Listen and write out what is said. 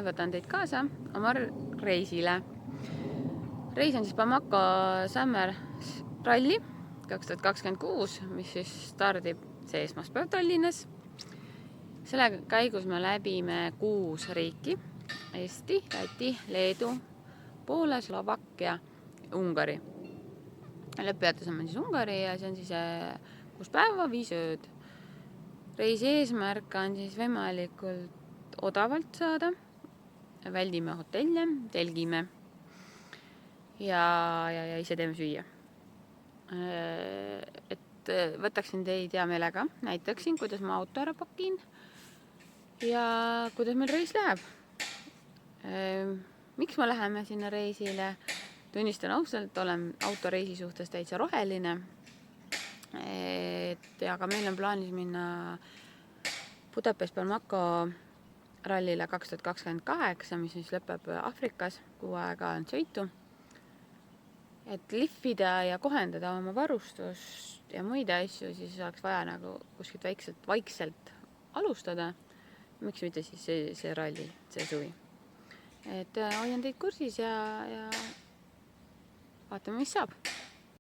võtan teid kaasa oma reisile. Reis on siis Bamako Summer Rally 2026, mis siis stardib see esmaspäev Tallinnas. Selle käigus me läbime 6 riiki: Eesti, Läti, Leedu, Poola, Slovakkia, Ungari. Lõpppeatus on siis Ungari ja see on siis 6 päeva, 5 ööd. Reisi eesmärk on siis võimalikult odavalt saada. Väldime hotelle, telgime ja ise teeme süüa. Et võtaksin teid hea meelega, näitaksin, kuidas ma auto ära pakin ja kuidas meil reis läheb. Miks me läheme sinna reisile? Tunnistan ausalt, olen autoreisi suhtes täitsa roheline. Aga meil on plaanis minna Budapest Bamako rallile 2028, mis siis lõpeb Afrikas, 6 aega on sõitu. Et lihvida ja kohendada oma varustust ja muid asju, siis oleks vaja nagu kuskilt vaikselt alustada. Miks mitte siis see ralli, see suvi. Et hoian teid kursis ja vaatame, mis saab.